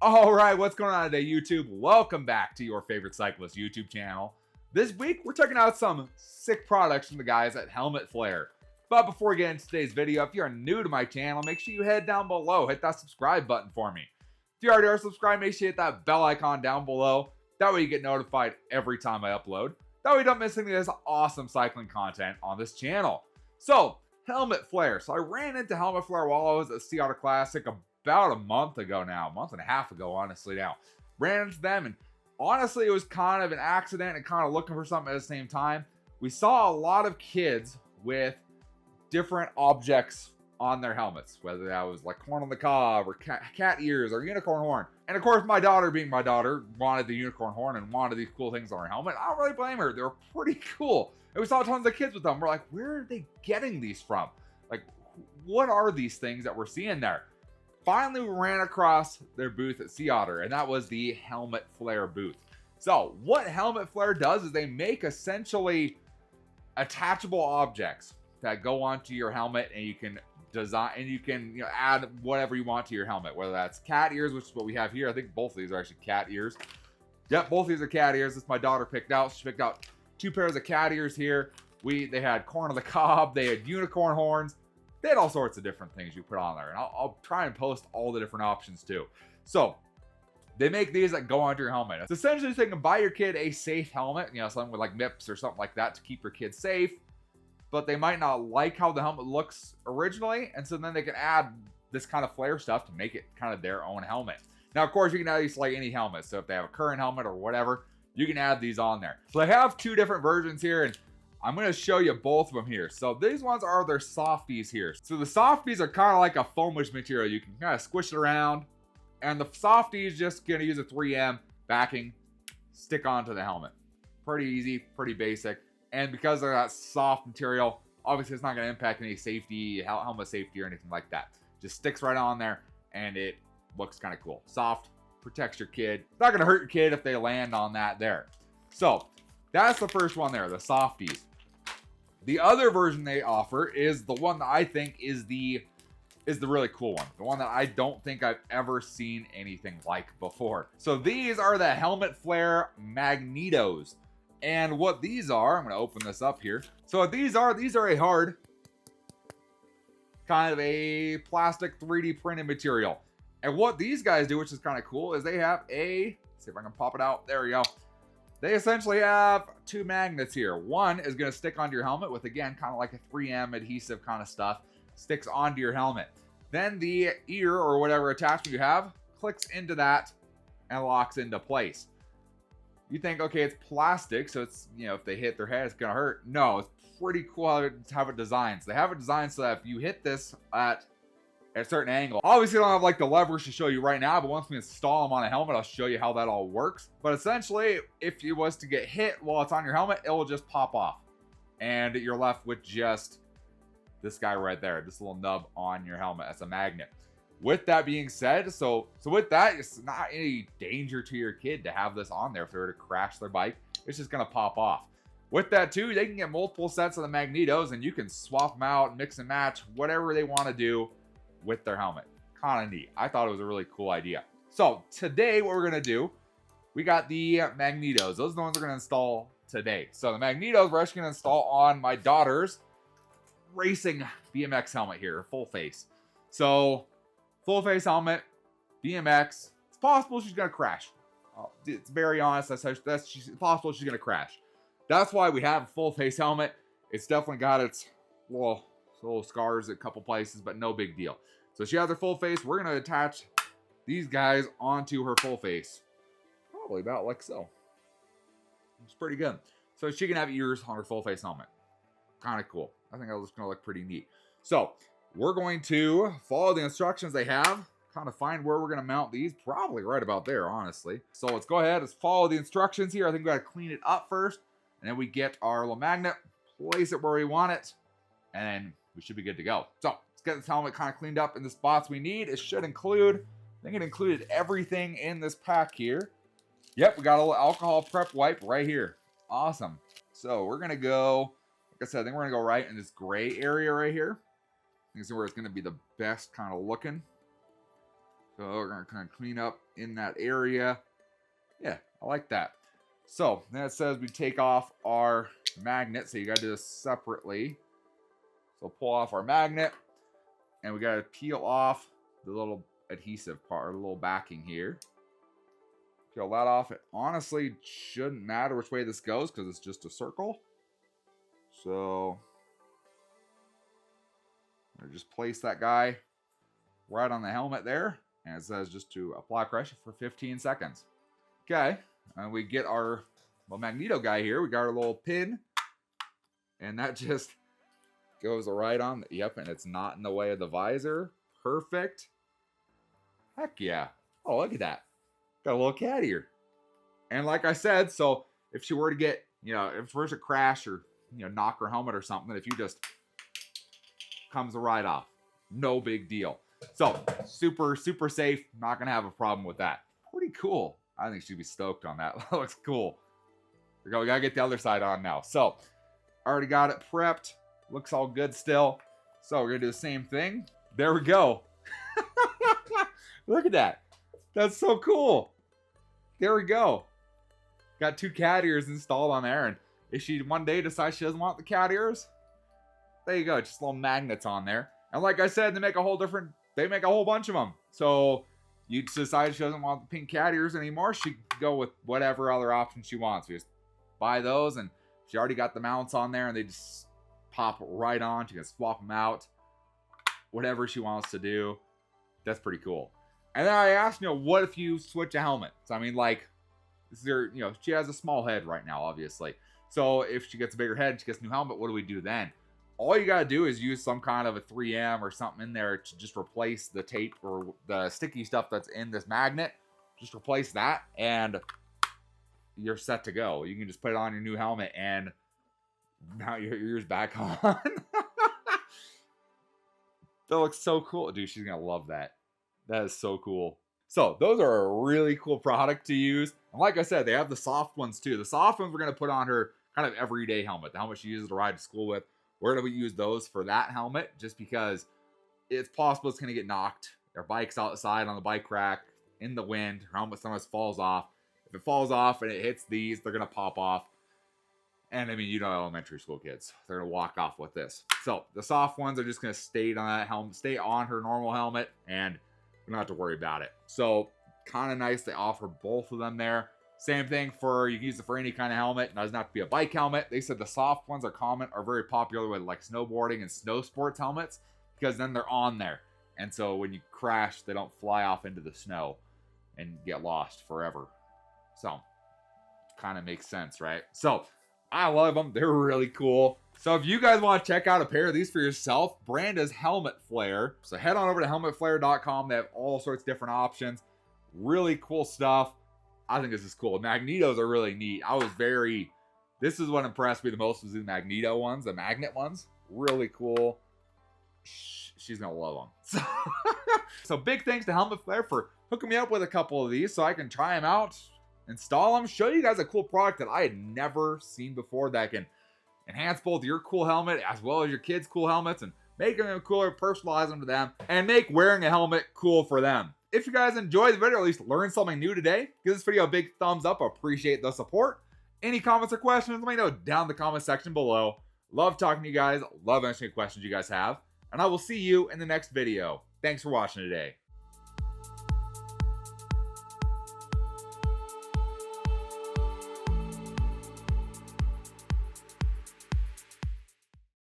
All right, what's going on today, YouTube? Welcome back to your favorite cyclist YouTube channel. This week, we're checking out some sick products from the guys at Helmet Flair. But before we get into today's video, if you're new to my channel, make sure you head down below, hit that subscribe button for me. If you already are subscribed, make sure you hit that bell icon down below. That way you get notified every time I upload. That way you don't miss any of this awesome cycling content on this channel. So, Helmet Flair. So I ran into Helmet Flair while I was at Sea Otter Classic about a month ago now, a month and a half ago, honestly now. Ran into them, and honestly, it was kind of an accident and kind of looking for something at the same time. We saw a lot of kids with different objects on their helmets, whether that was like corn on the cob or cat ears or unicorn horn. And of course, my daughter, being my daughter, wanted the unicorn horn and wanted these cool things on her helmet. I don't really blame her. They were pretty cool. And we saw tons of kids with them. We're like, where are they getting these from? Like, what are these things that we're seeing there? Finally, we ran across their booth at Sea Otter, and that was the Helmet Flair booth. So what Helmet Flair does is they make essentially attachable objects that go onto your helmet, and you can design and you can add whatever you want to your helmet, whether that's cat ears, which is what we have here. I think both of these are actually cat ears. Yep, both of these are cat ears. This my daughter picked out. She picked out 2 pairs of cat ears here. They had corn on the cob, they had unicorn horns. They had all sorts of different things you put on there, and I'll try and post all the different options too. So they make these that go onto your helmet. It's essentially so you can buy your kid a safe helmet, something with like MIPS or something like that to keep your kid safe, but they might not like how the helmet looks originally, and so then they can add this kind of flare stuff to make it kind of their own helmet. Now, of course, you can add these to like any helmet, so if they have a current helmet or whatever, you can add these on there. So I have 2 different versions here, and I'm going to show you both of them here. So these ones are their softies here. So the softies are kind of like a foamish material. You can kind of squish it around, and the softies just going to use a 3M backing, stick onto the helmet. Pretty easy, pretty basic. And because they're that soft material, obviously it's not going to impact any safety, helmet safety or anything like that. Just sticks right on there, and it looks kind of cool. Soft, protects your kid. It's not going to hurt your kid if they land on that there. So that's the first one there, the softies. The other version they offer is the one that I think is the really cool one. The one that I don't think I've ever seen anything like before. So these are the Helmet Flair Magnetos. And what these are, I'm going to open this up here. So what these are a hard, kind of a plastic 3D printed material. And what these guys do, which is kind of cool, is they have let's see if I can pop it out. There we go. They essentially have 2 magnets here. One is going to stick onto your helmet with, again, kind of like a 3M adhesive kind of stuff. Sticks onto your helmet. Then the ear or whatever attachment you have clicks into that and locks into place. You think, okay, it's plastic, so it's, if they hit their head, it's going to hurt. No, it's pretty cool how it designs. They have it designed so that if you hit this at a certain angle. Obviously, I don't have like the levers to show you right now, but once we install them on a helmet, I'll show you how that all works. But essentially, if it was to get hit while it's on your helmet, it will just pop off. And you're left with just this guy right there, this little nub on your helmet as a magnet. With that being said, so with that, it's not any danger to your kid to have this on there if they were to crash their bike. It's just going to pop off. With that too, they can get multiple sets of the Magnetos, and you can swap them out, mix and match, whatever they want to do with their helmet. Kind of neat. I thought it was a really cool idea. So today what we're going to do, we got the Magnetos. Those are the ones we're going to install today. So the Magnetos we're actually going to install on my daughter's racing BMX helmet here, full face. So full face helmet, BMX. It's possible she's going to crash. It's very honest. It's possible she's going to crash. That's why we have a full face helmet. It's definitely got its little scars at a couple places, but no big deal. So she has her full face. We're going to attach these guys onto her full face. Probably about like so. It's pretty good. So she can have ears on her full face helmet. Kind of cool. I think that's going to look pretty neat. So we're going to follow the instructions they have. Kind of find where we're going to mount these. Probably right about there, honestly. So let's go ahead. Let's follow the instructions here. I think we got to clean it up first. And then we get our little magnet. Place it where we want it. And then we should be good to go. So let's get this helmet kind of cleaned up in the spots we need. It should include, I think it included everything in this pack here. Yep, we got a little alcohol prep wipe right here. Awesome. So we're going to go, like I said, I think we're going to go right in this gray area right here. This is where it's going to be the best kind of looking. So we're gonna kind of clean up in that area. Yeah, I like that. So then it says we take off our magnet. So you gotta do this separately. So pull off our magnet, and we gotta peel off the little adhesive part, or the little backing here. Peel that off. It honestly shouldn't matter which way this goes because it's just a circle. So I'm gonna just place that guy right on the helmet there, and it says just to apply pressure for 15 seconds. Okay, and we get our little magneto guy here. We got our little pin, and that just goes right on. Yep, and it's not in the way of the visor. Perfect. Heck yeah. Oh, look at that. Got a little cat here. And like I said, so if she were to get, if she were to crash or, knock her helmet or something, if you just comes right off. No big deal. So super, super safe. Not going to have a problem with that. Pretty cool. I think she'd be stoked on that. That looks cool. We got to get the other side on now. So already got it prepped. Looks all good still. So we're going to do the same thing. There we go. Look at that. That's so cool. There we go. Got 2 cat ears installed on there. And if she one day decides she doesn't want the cat ears, there you go. Just little magnets on there. And like I said, they make a whole bunch of them. So you decide she doesn't want the pink cat ears anymore, she can go with whatever other option she wants. We just buy those, and she already got the mounts on there, and they just pop right on. She can swap them out. Whatever she wants to do. That's pretty cool. And then I asked, what if you switch a helmet? So, I mean, like, this is her, she has a small head right now, obviously. So, if she gets a bigger head, she gets a new helmet, what do we do then? All you got to do is use some kind of a 3M or something in there to just replace the tape or the sticky stuff that's in this magnet. Just replace that, and you're set to go. You can just put it on your new helmet, and now your ear's back on. That looks so cool. Dude, she's going to love that. That is so cool. So those are a really cool product to use. And like I said, they have the soft ones too. The soft ones we're going to put on her kind of everyday helmet. The helmet she uses to ride to school with. We're going to use those for that helmet just because it's possible it's going to get knocked. Their bike's outside on the bike rack in the wind. Her helmet sometimes falls off. If it falls off and it hits these, they're going to pop off. And I mean, elementary school kids, they're going to walk off with this. So the soft ones are just going to stay on that helmet, stay on her normal helmet, and we don't have to worry about it. So kind of nice they offer both of them there. Same thing for, you can use it for any kind of helmet. It doesn't have to be a bike helmet. They said the soft ones are very popular with like snowboarding and snow sports helmets because then they're on there. And so when you crash, they don't fly off into the snow and get lost forever. So kind of makes sense, right? So I love them. They're really cool. So if you guys want to check out a pair of these for yourself, brand is Helmet Flair. So head on over to helmetflair.com. They have all sorts of different options. Really cool stuff. I think this is cool. Magnetos are really neat. This is what impressed me the most was the Magneto ones, the magnet ones. Really cool. She's going to love them. So big thanks to Helmet Flair for hooking me up with a couple of these so I can try them out, install them, show you guys a cool product that I had never seen before that can enhance both your cool helmet as well as your kids' cool helmets and make them cooler, personalize them to them, and make wearing a helmet cool for them. If you guys enjoyed the video, or at least learned something new today, give this video a big thumbs up. I appreciate the support. Any comments or questions, let me know down in the comment section below. Love talking to you guys. Love answering questions you guys have. And I will see you in the next video. Thanks for watching today.